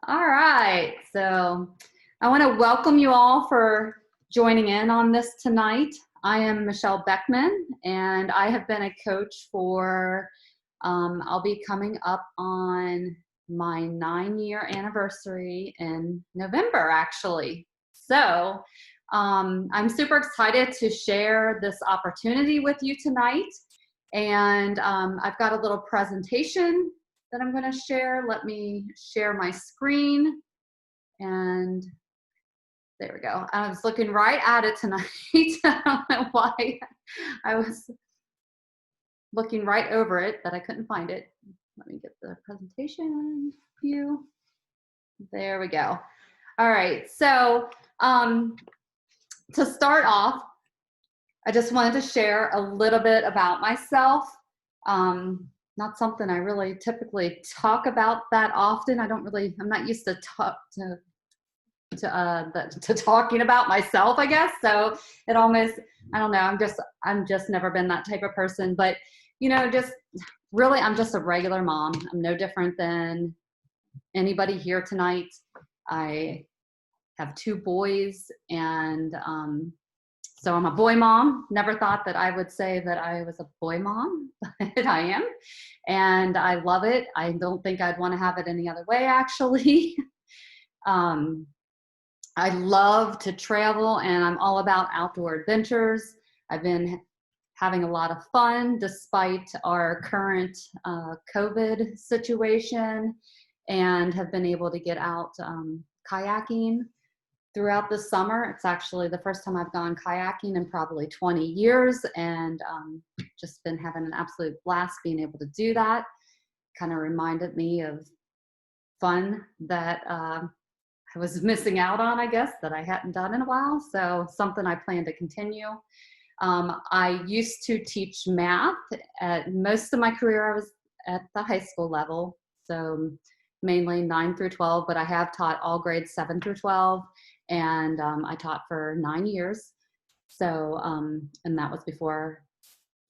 All right, so I want to welcome you all for joining in on this tonight. I am Michelle Beckman, and I have been a coach for, I'll be coming up on my 9-year anniversary in November, actually. So I'm super excited to share this opportunity with you tonight. And I've got a little presentation that I'm going to share. Let me share my screen, and there we go. I was looking right at it tonight. I don't know why I was looking right over it, but I couldn't find it. Let me get the presentation view. There we go. All right, so to start off, I just wanted to share a little bit about myself. Not something I really typically talk about that often. I'm not used to talking about myself, I guess. So it almost, I don't know, I'm just never been that type of person. But, just really, I'm just a regular mom. I'm no different than anybody here tonight. I have 2 boys, and so I'm a boy mom. Never thought that I would say that I was a boy mom, but I am. And I love it. I don't think I'd want to have it any other way, actually. I love to travel, and I'm all about outdoor adventures. I've been having a lot of fun despite our current COVID situation, and have been able to get out kayaking throughout the summer. It's actually the first time I've gone kayaking in probably 20 years, and just been having an absolute blast being able to do that. Kind of reminded me of fun that I was missing out on, I guess, that I hadn't done in a while. So something I plan to continue. I used to teach math. At most of my career, I was at the high school level, so mainly 9 through 12, but I have taught all grades 7 through 12, and I taught for 9 years. So, and that was before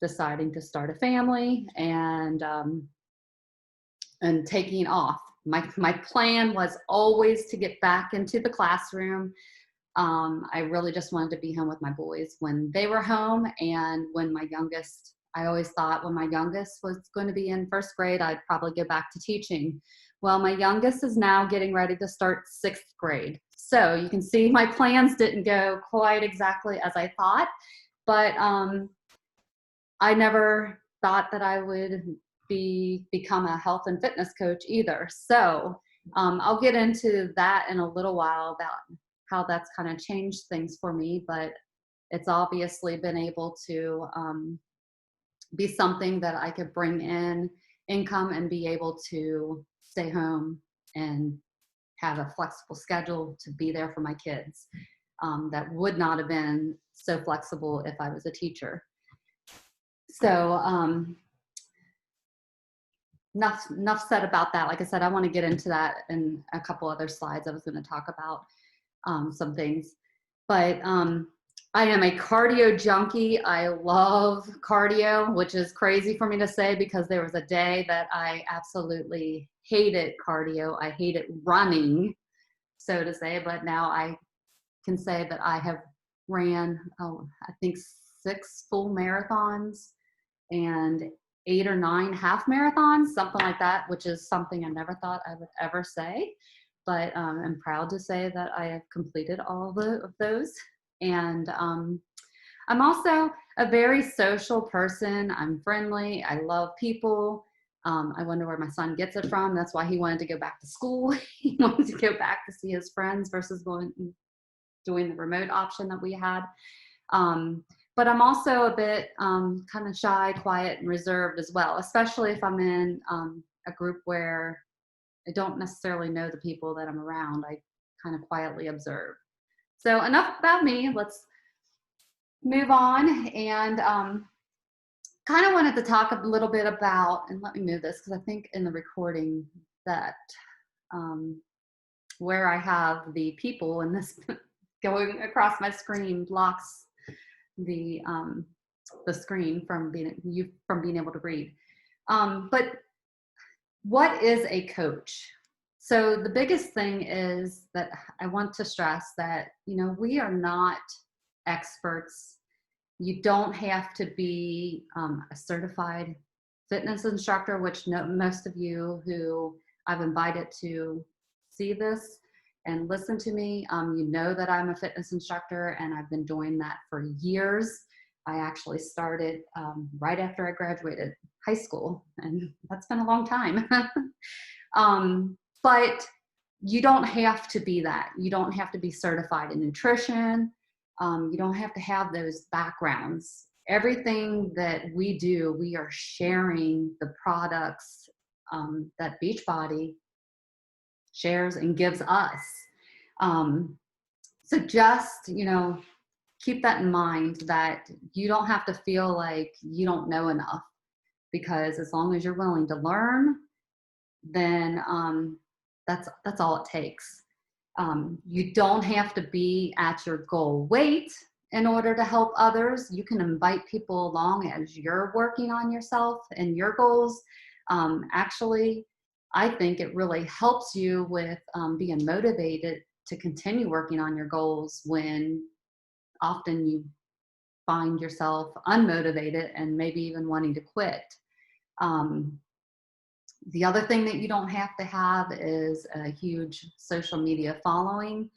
deciding to start a family and taking off. My plan was always to get back into the classroom. I really just wanted to be home with my boys when they were home, and I always thought when my youngest was going to be in 1st grade, I'd probably go back to teaching. Well, my youngest is now getting ready to start 6th grade. So you can see my plans didn't go quite exactly as I thought, but I never thought that I would become a health and fitness coach either. So I'll get into that in a little while about how that's kind of changed things for me, but it's obviously been able to be something that I could bring in income and be able to stay home and have a flexible schedule to be there for my kids. That would not have been so flexible if I was a teacher. So enough said about that. Like I said, I want to get into that in a couple other slides. I was going to talk about some things, but I am a cardio junkie. I love cardio, which is crazy for me to say because there was a day that I absolutely hated cardio. I hated running, so to say, but now I can say that I have ran, I think 6 full marathons and 8 or 9 half marathons, something like that, which is something I never thought I would ever say. But I'm proud to say that I have completed all of those. And I'm also a very social person. I'm friendly. I love people. I wonder where my son gets it from. That's why he wanted to go back to school. He wanted to go back to see his friends versus doing the remote option that we had. But I'm also a bit kind of shy, quiet, and reserved as well, especially if I'm in a group where I don't necessarily know the people that I'm around. I kind of quietly observe. So enough about me. Let's move on. And kind of wanted to talk a little bit about, and let me move this because I think in the recording that where I have the people and this going across my screen blocks the screen from being able to read. But what is a coach? So the biggest thing is that I want to stress that, we are not experts. You don't have to be a certified fitness instructor, which most of you who I've invited to see this and listen to me, you know that I'm a fitness instructor and I've been doing that for years. I actually started right after I graduated high school, and that's been a long time. But you don't have to be that. You don't have to be certified in nutrition. You don't have to have those backgrounds. Everything that we do, we are sharing the products that Beachbody shares and gives us. So just, keep that in mind, that you don't have to feel like you don't know enough, because as long as you're willing to learn, then that's all it takes. You don't have to be at your goal weight in order to help others. You can invite people along as you're working on yourself and your goals. Actually, I think it really helps you with being motivated to continue working on your goals when often you find yourself unmotivated and maybe even wanting to quit. The other thing that you don't have to have is a huge social media following.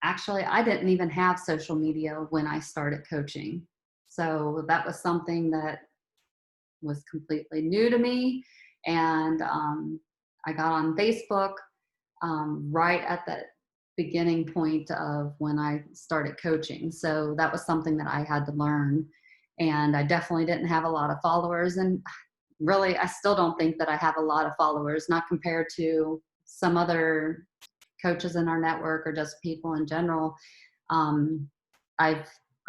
Actually, I didn't even have social media when I started coaching. So that was something that was completely new to me. And I got on Facebook right at the beginning point of when I started coaching. So that was something that I had to learn. And I definitely didn't have a lot of followers. And really, I still don't think that I have a lot of followers, not compared to some other coaches in our network or just people in general. I'm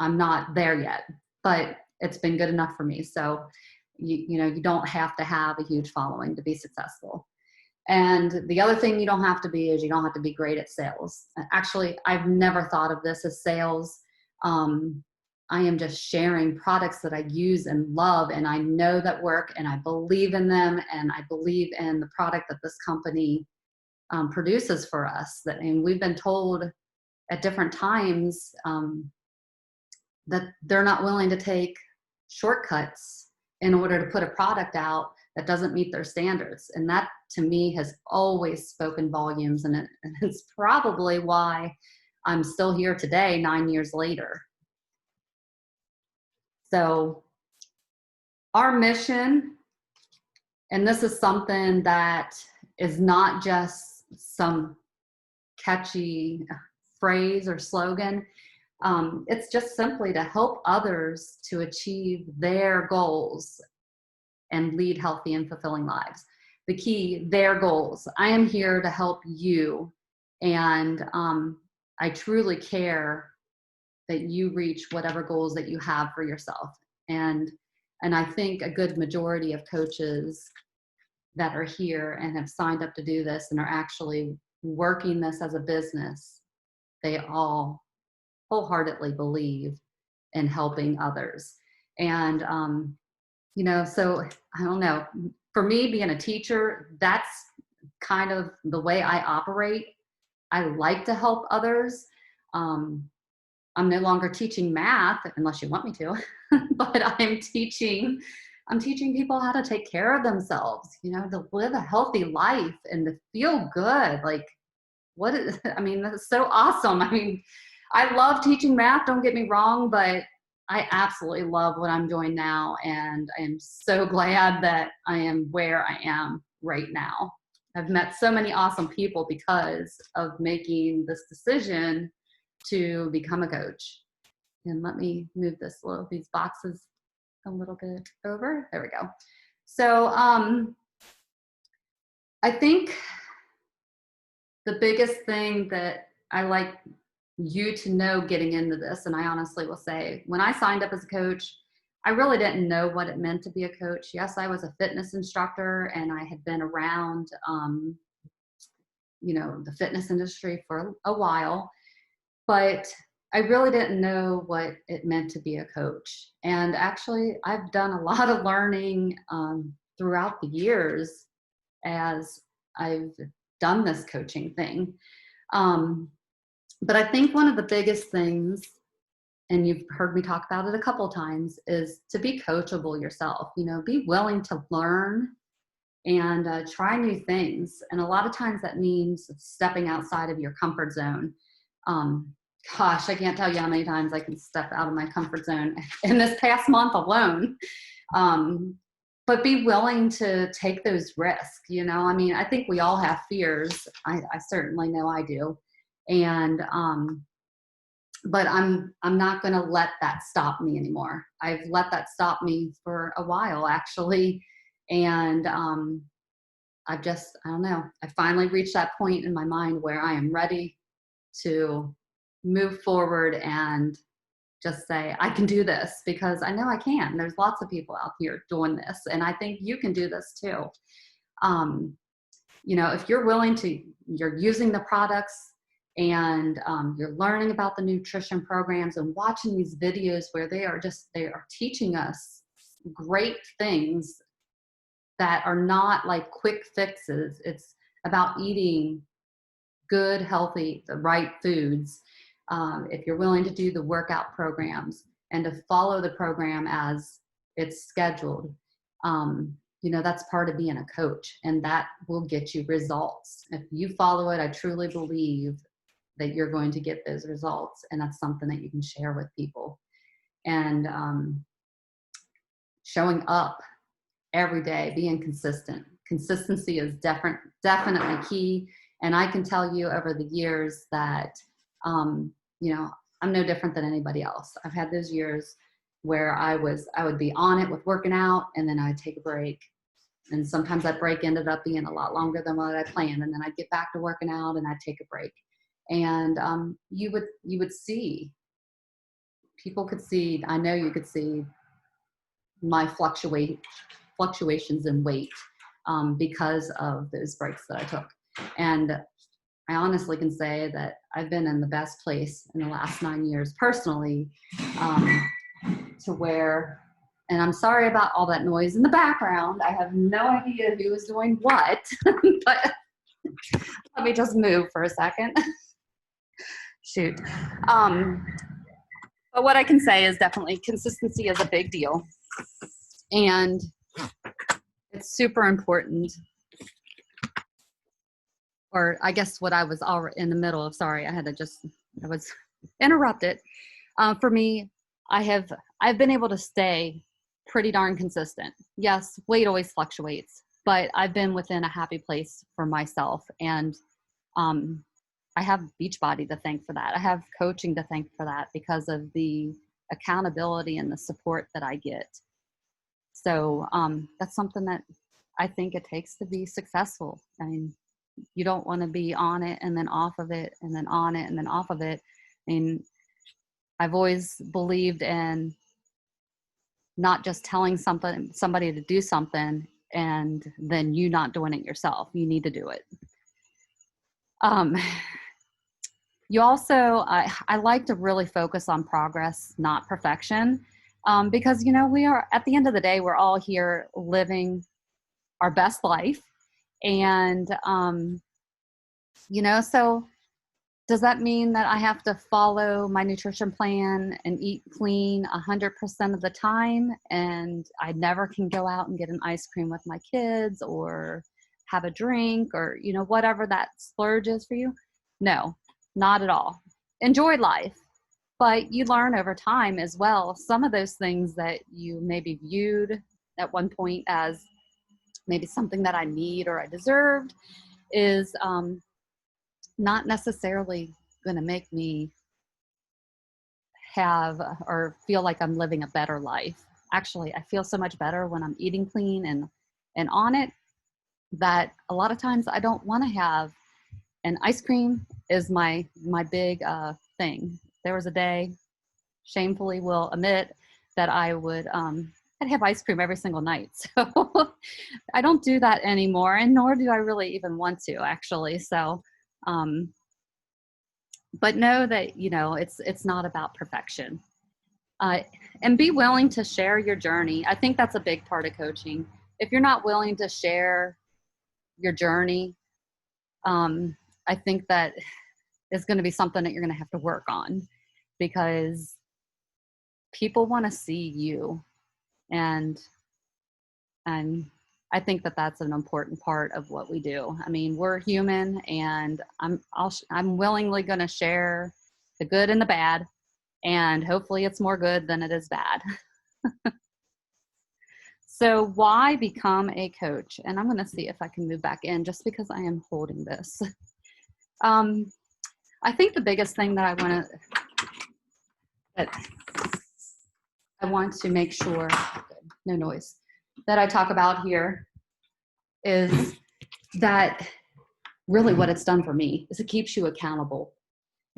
not there yet, but it's been good enough for me. So, you don't have to have a huge following to be successful. And the other thing you don't have to be is you don't have to be great at sales. Actually, I've never thought of this as sales. I am just sharing products that I use and love, and I know that work, and I believe in them, and I believe in the product that this company produces for us. And we've been told at different times that they're not willing to take shortcuts in order to put a product out that doesn't meet their standards. And that, to me, has always spoken volumes, and it's probably why I'm still here today, 9 years later. So our mission, and this is something that is not just some catchy phrase or slogan, it's just simply to help others to achieve their goals and lead healthy and fulfilling lives. The key, their goals. I am here to help you, and I truly care that you reach whatever goals that you have for yourself. And I think a good majority of coaches that are here and have signed up to do this and are actually working this as a business, they all wholeheartedly believe in helping others. And so I don't know, for me, being a teacher, that's kind of the way I operate. I like to help others. I'm no longer teaching math unless you want me to, but I'm teaching people how to take care of themselves, to live a healthy life and to feel good. Like, that's so awesome. I love teaching math, don't get me wrong, but I absolutely love what I'm doing now. And I am so glad that I am where I am right now. I've met so many awesome people because of making this decision to become a coach. And let me move these boxes a little bit over. There we go. So I think the biggest thing that I like you to know getting into this, and I honestly will say, when I signed up as a coach, I really didn't know what it meant to be a coach. Yes, I was a fitness instructor, and I had been around, the fitness industry for a while, but I really didn't know what it meant to be a coach. And actually, I've done a lot of learning throughout the years as I've done this coaching thing. But I think one of the biggest things, and you've heard me talk about it a couple times, is to be coachable yourself. You know, be willing to learn and try new things. And a lot of times that means stepping outside of your comfort zone. Gosh, I can't tell you how many times I can step out of my comfort zone in this past month alone. But be willing to take those risks. You know, I mean, I think we all have fears. I certainly know I do. And, but I'm not going to let that stop me anymore. I've let that stop me for a while, actually. And I don't know, I finally reached that point in my mind where I am ready to move forward and just say, I can do this, because I know I can. There's lots of people out here doing this, and I think you can do this too. You know, if you're willing to, you're using the products, and you're learning about the nutrition programs and watching these videos where they are teaching us great things that are not like quick fixes. It's about eating good, healthy, the right foods. If you're willing to do the workout programs and to follow the program as it's scheduled, you know, that's part of being a coach, and that will get you results. If you follow it, I truly believe that you're going to get those results, and that's something that you can share with people. And showing up every day, being consistent. Consistency is definitely key. And I can tell you over the years that, you know, I'm no different than anybody else. I've had those years where I would be on it with working out, and then I'd take a break. And sometimes that break ended up being a lot longer than what I planned. And then I'd get back to working out and I'd take a break. And you would see, people could see, I know you could see my fluctuations in weight because of those breaks that I took. And I honestly can say that I've been in the best place in the last 9 years personally, to where, and I'm sorry about all that noise in the background. I have no idea who is doing what, but let me just move for a second. Shoot. But what I can say is definitely consistency is a big deal. And it's super important. Or I guess what I was already in the middle of, sorry, I was interrupted. For me, I've been able to stay pretty darn consistent. Yes, weight always fluctuates, but I've been within a happy place for myself. And I have Beachbody to thank for that. I have coaching to thank for that, because of the accountability and the support that I get. So that's something that I think it takes to be successful. I mean, you don't want to be on it and then off of it and then on it and then off of it. I mean, I've always believed in not just telling somebody to do something and then you not doing it yourself. You need to do it. You also, I like to really focus on progress, not perfection, because, you know, we are, at the end of the day, we're all here living our best life. And, you know, so does that mean that I have to follow my nutrition plan and eat clean 100% of the time, and I never can go out and get an ice cream with my kids or have a drink or, you know, whatever that splurge is for you? No, not at all. Enjoy life, but you learn over time as well. Some of those things that you maybe viewed at one point as maybe something that I need or I deserved is not necessarily going to make me have or feel like I'm living a better life. Actually, I feel so much better when I'm eating clean and on it, that a lot of times I don't want to have, and ice cream is my big thing. There was a day, shamefully will admit, that I'd have ice cream every single night. So I don't do that anymore, and nor do I really even want to, actually. So, but know that, you know, it's not about perfection. And be willing to share your journey. I think that's a big part of coaching. If you're not willing to share your journey, I think that is going to be something that you're going to have to work on, because people want to see you. And I think that that's an important part of what we do. I mean, we're human, and I'm willingly going to share the good and the bad, and hopefully it's more good than it is bad. So why become a coach? And I'm going to see if I can move back in, just because I am holding this. I think the biggest thing that I want to make sure, no noise, that I talk about here is that really what it's done for me is it keeps you accountable.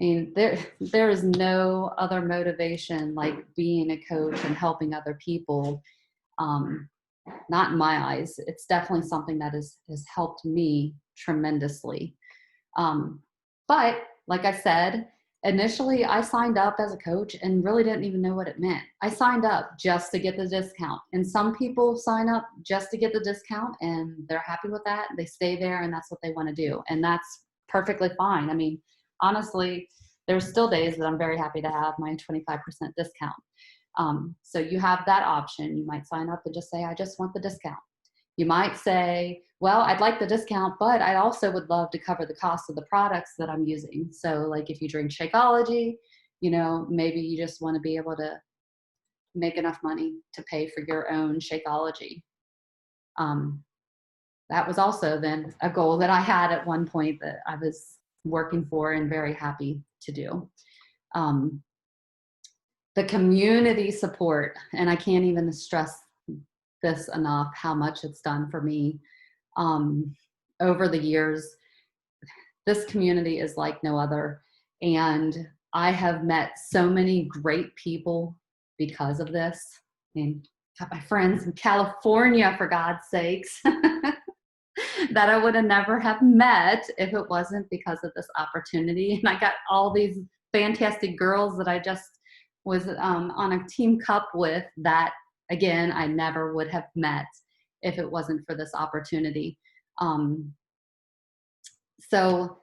I mean, there is no other motivation like being a coach and helping other people. Not in my eyes. It's definitely something that has helped me tremendously. But like I said, initially I signed up as a coach and really didn't even know what it meant. I signed up just to get the discount. And some people sign up just to get the discount and they're happy with that. They stay there and that's what they want to do. And that's perfectly fine. I mean, honestly, there's still days that I'm very happy to have my 25% discount. So you have that option. You might sign up and just say, I just want the discount. You might say, well, I'd like the discount, but I also would love to cover the cost of the products that I'm using. So like if you drink Shakeology, you know, maybe you just want to be able to make enough money to pay for your own Shakeology. That was also then a goal that I had at one point that I was working for and very happy to do. The community support, and I can't even stress this enough, how much it's done for me. Over the years, this community is like no other. And I have met so many great people because of this. I mean, got my friends in California, for God's sakes, that I would have never have met if it wasn't because of this opportunity. And I got all these fantastic girls that I just was on a team cup with that, again, I never would have met if it wasn't for this opportunity. So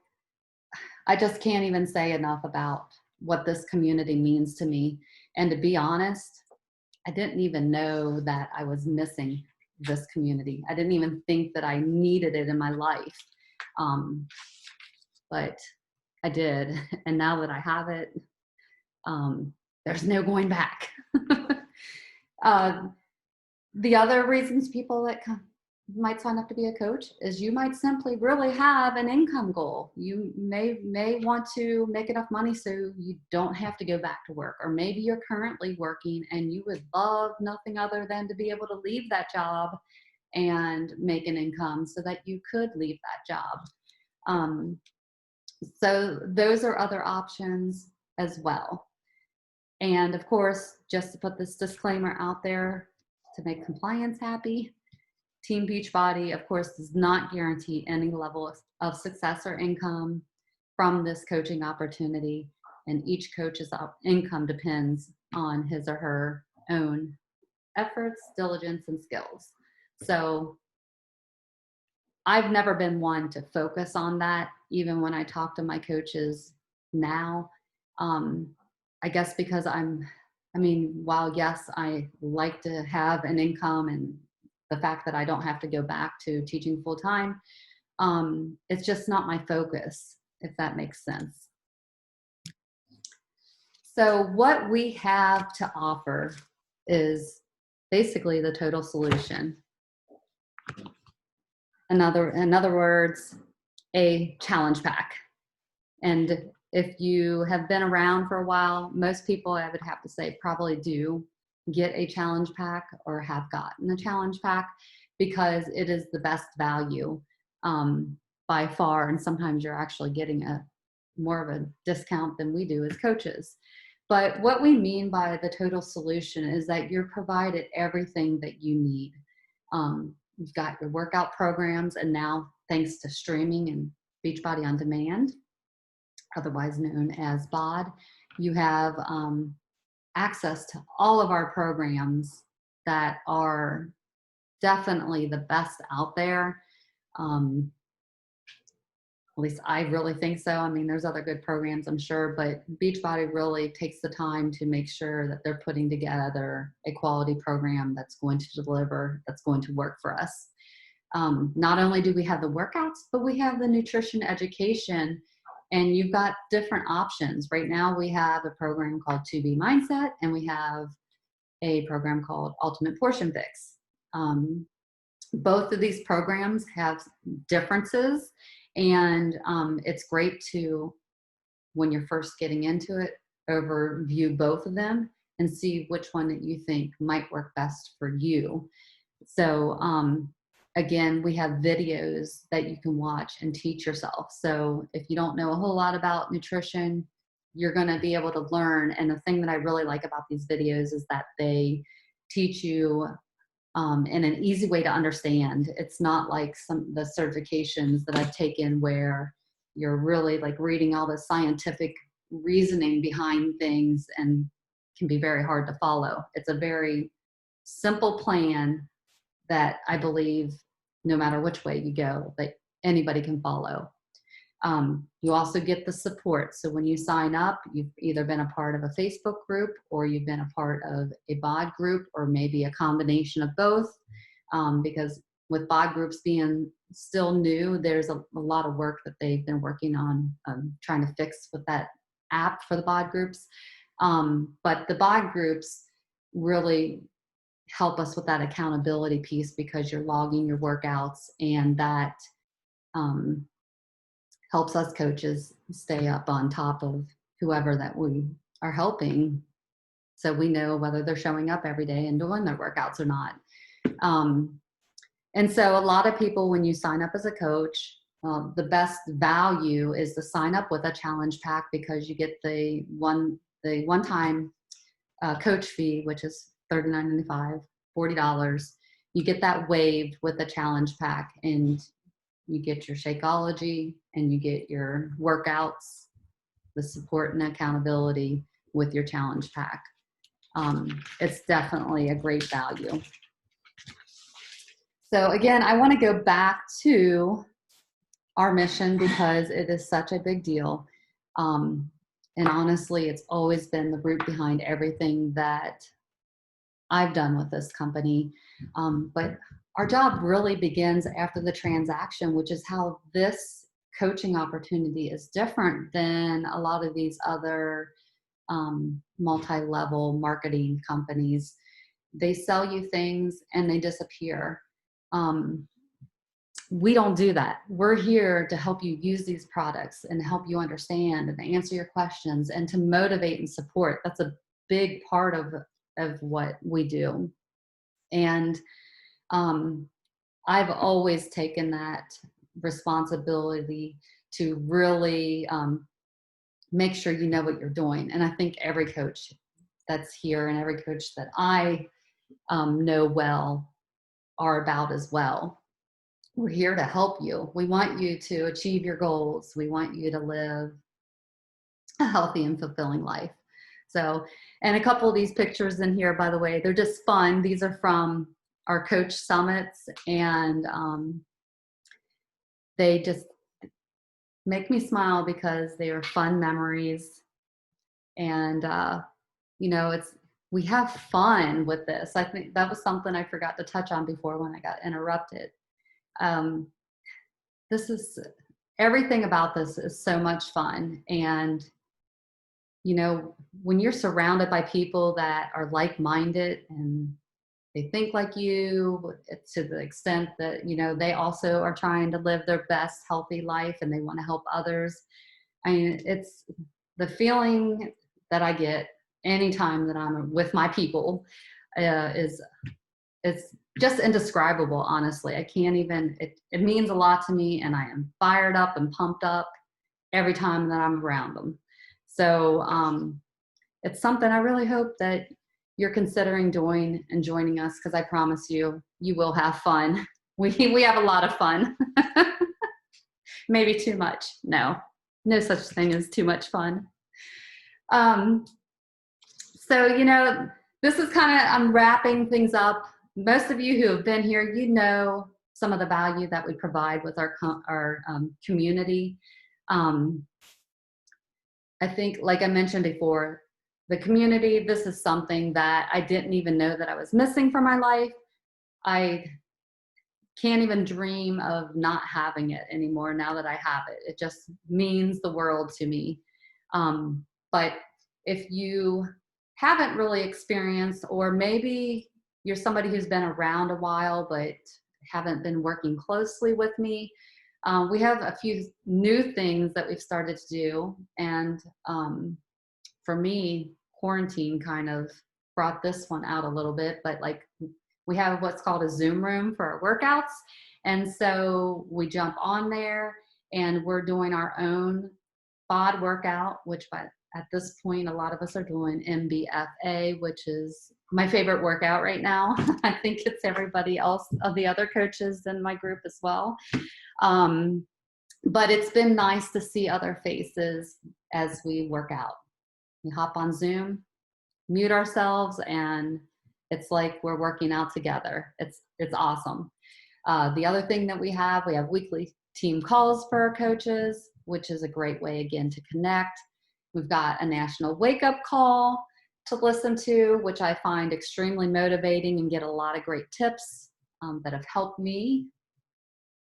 I just can't even say enough about what this community means to me. And to be honest, I didn't even know that I was missing this community. I didn't even think that I needed it in my life. But I did. And now that I have it, there's no going back. The other reasons people that might sign up to be a coach is you might simply really have an income goal. You may want to make enough money so you don't have to go back to work. Or maybe you're currently working and you would love nothing other than to be able to leave that job and make an income so that you could leave that job. So those are other options as well. And of course, just to put this disclaimer out there, to make compliance happy, Team Beachbody, of course, does not guarantee any level of success or income from this coaching opportunity. And each coach's income depends on his or her own efforts, diligence, and skills. So I've never been one to focus on that, even when I talk to my coaches now. I guess because while yes, I like to have an income and the fact that I don't have to go back to teaching full time, it's just not my focus, if that makes sense. So what we have to offer is basically the total solution. In other words, a challenge pack. And if you have been around for a while, most people, I would have to say, probably do get a challenge pack or have gotten a challenge pack, because it is the best value by far. And sometimes you're actually getting more of a discount than we do as coaches. But what we mean by the total solution is that you're provided everything that you need. You've got your workout programs, and now thanks to streaming and Beachbody On Demand, otherwise known as BOD, you have access to all of our programs that are definitely the best out there. At least I really think so. I mean, there's other good programs, I'm sure, but Beachbody really takes the time to make sure that they're putting together a quality program that's going to deliver, that's going to work for us. Not only do we have the workouts, but we have the nutrition education, and you've got different options. Right now we have a program called 2B Mindset, and we have a program called Ultimate Portion Fix. Both of these programs have differences, and it's great to, when you're first getting into it, overview both of them and see which one that you think might work best for you. So again, we have videos that you can watch and teach yourself. So if you don't know a whole lot about nutrition, you're going to be able to learn. And the thing that I really like about these videos is that they teach you in an easy way to understand. It's not like some of the certifications that I've taken where you're really like reading all the scientific reasoning behind things and can be very hard to follow. It's a very simple plan that I believe no matter which way you go, that anybody can follow. You also get the support. So when you sign up, you've either been a part of a Facebook group or you've been a part of a BOD group, or maybe a combination of both. Because with BOD groups being still new, there's a lot of work that they've been working on trying to fix with that app for the BOD groups. But the BOD groups really help us with that accountability piece because you're logging your workouts, and that helps us coaches stay up on top of whoever that we are helping, so we know whether they're showing up every day and doing their workouts or not. And so a lot of people, when you sign up as a coach, the best value is to sign up with a challenge pack, because you get the one-time coach fee, which is $39.95, $40. You get that waived with the challenge pack, and you get your Shakeology and you get your workouts, the support and accountability with your challenge pack. It's definitely a great value. So again, I want to go back to our mission because it is such a big deal. And honestly, it's always been the root behind everything that I've done with this company. But our job really begins after the transaction, which is how this coaching opportunity is different than a lot of these other multi-level marketing companies. They sell you things and they disappear. We don't do that. We're here to help you use these products and help you understand and answer your questions and to motivate and support. That's a big part of what we do. And I've always taken that responsibility to really make sure you know what you're doing. And I think every coach that's here and every coach that I know well are about as well. We're here to help you. We want you to achieve your goals. We want you to live a healthy and fulfilling life. So, and a couple of these pictures in here, by the way, they're just fun. These are from our coach summits, and they just make me smile because they are fun memories. And, you know, we have fun with this. I think that was something I forgot to touch on before when I got interrupted. Everything about this is so much fun. And, you know, when you're surrounded by people that are like-minded and they think like you, to the extent that, you know, they also are trying to live their best healthy life and they want to help others. I mean, it's the feeling that I get anytime that I'm with my people it's just indescribable, honestly. I can't even, it means a lot to me, and I am fired up and pumped up every time that I'm around them. So it's something I really hope that you're considering doing and joining us, because I promise you, you will have fun. We have a lot of fun. Maybe too much. No such thing as too much fun. So, you know, this is kind of, I'm wrapping things up. Most of you who have been here, you know some of the value that we provide with our community. I think, like I mentioned before, the community, this is something that I didn't even know that I was missing from my life. I can't even dream of not having it anymore now that I have it. It just means the world to me. But if you haven't really experienced, or maybe you're somebody who's been around a while but haven't been working closely with me, we have a few new things that we've started to do. And for me, quarantine kind of brought this one out a little bit, but like, we have what's called a Zoom room for our workouts. And so we jump on there and we're doing our own BOD workout, which at this point, a lot of us are doing MBFA, which is my favorite workout right now. I think it's everybody else, of the other coaches in my group as well. But it's been nice to see other faces as we work out. We hop on Zoom, mute ourselves, and it's like we're working out together. It's awesome. The other thing that we have weekly team calls for our coaches, which is a great way, again, to connect. We've got a national wake-up call to listen to, which I find extremely motivating and get a lot of great tips that have helped me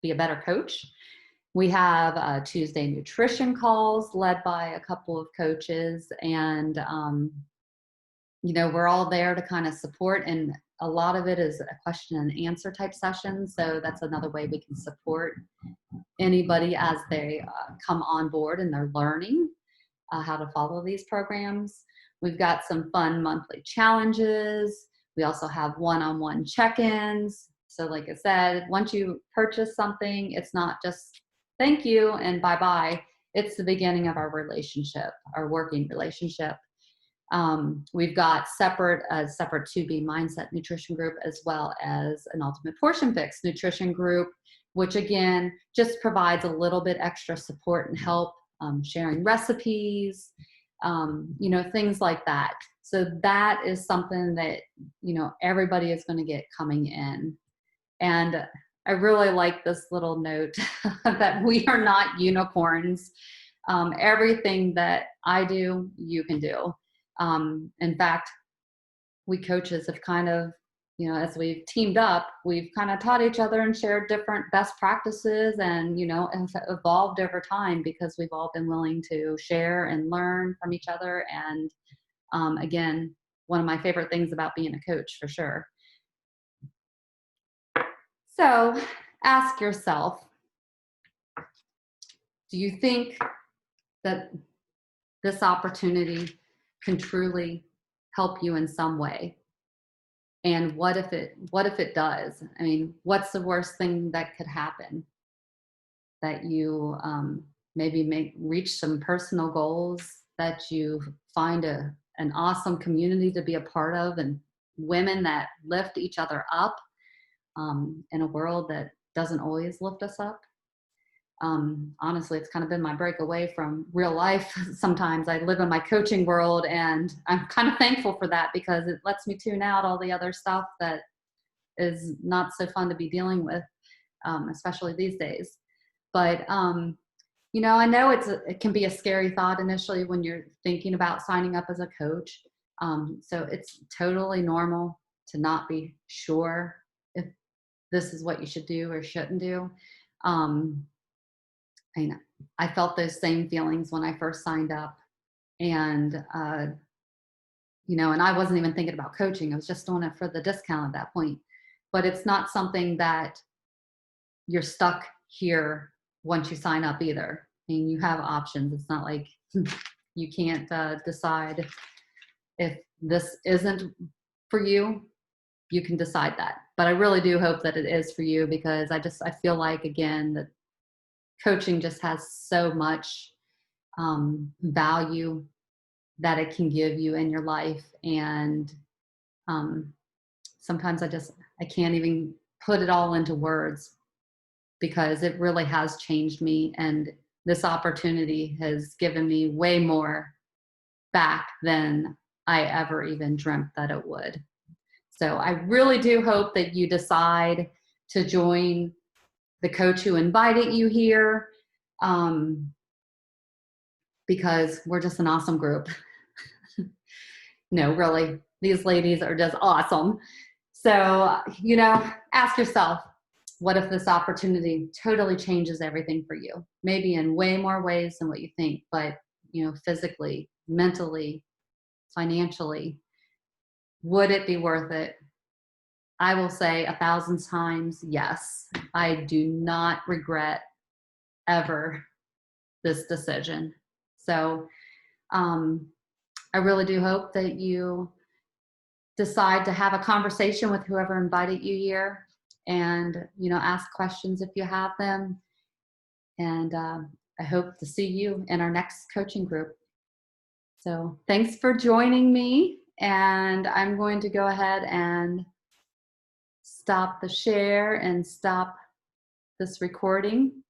be a better coach. We have Tuesday nutrition calls led by a couple of coaches, and we're all there to kind of support, and a lot of it is a question and answer type session. So that's another way we can support anybody as they come on board and they're learning how to follow these programs. We've got some fun monthly challenges. We also have one-on-one check-ins. So like I said, once you purchase something, it's not just thank you and bye-bye. It's the beginning of our relationship, our working relationship. We've got a separate 2B mindset nutrition group, as well as an ultimate portion fix nutrition group, which again, just provides a little bit extra support and help, sharing recipes, things like that. So that is something that, everybody is going to get coming in. And I really like this little note that we are not unicorns. Everything that I do, you can do. In fact, we coaches have kind of, as we've teamed up, we've kind of taught each other and shared different best practices, and, have evolved over time because we've all been willing to share and learn from each other. And again, one of my favorite things about being a coach, for sure. So ask yourself, do you think that this opportunity can truly help you in some way? And what if it does? I mean, what's the worst thing that could happen? That you maybe reach some personal goals, that you find an awesome community to be a part of, and women that lift each other up in a world that doesn't always lift us up. Honestly, it's kind of been my breakaway from real life. Sometimes I live in my coaching world, and I'm kind of thankful for that, because it lets me tune out all the other stuff that is not so fun to be dealing with, especially these days. But, I know it can be a scary thought initially when you're thinking about signing up as a coach. So it's totally normal to not be sure if this is what you should do or shouldn't do. I felt those same feelings when I first signed up, and, and I wasn't even thinking about coaching. I was just doing it for the discount at that point. But it's not something that you're stuck here once you sign up either. I mean, you have options. It's not like you can't decide if this isn't for you. You can decide that. But I really do hope that it is for you, because I feel like, again, that coaching just has so much value that it can give you in your life. And sometimes I can't even put it all into words, because it really has changed me. And this opportunity has given me way more back than I ever even dreamt that it would. So I really do hope that you decide to join the coach who invited you here, because we're just an awesome group. No, really, these ladies are just awesome. So, you know, ask yourself, what if this opportunity totally changes everything for you? Maybe in way more ways than what you think, but, you know, physically, mentally, financially, would it be worth it? I will say 1,000 times yes. I do not regret ever this decision. So I really do hope that you decide to have a conversation with whoever invited you here, and, you know, ask questions if you have them. And I hope to see you in our next coaching group. So thanks for joining me. And I'm going to go ahead and stop the share and stop this recording.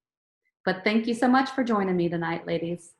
But thank you so much for joining me tonight, ladies.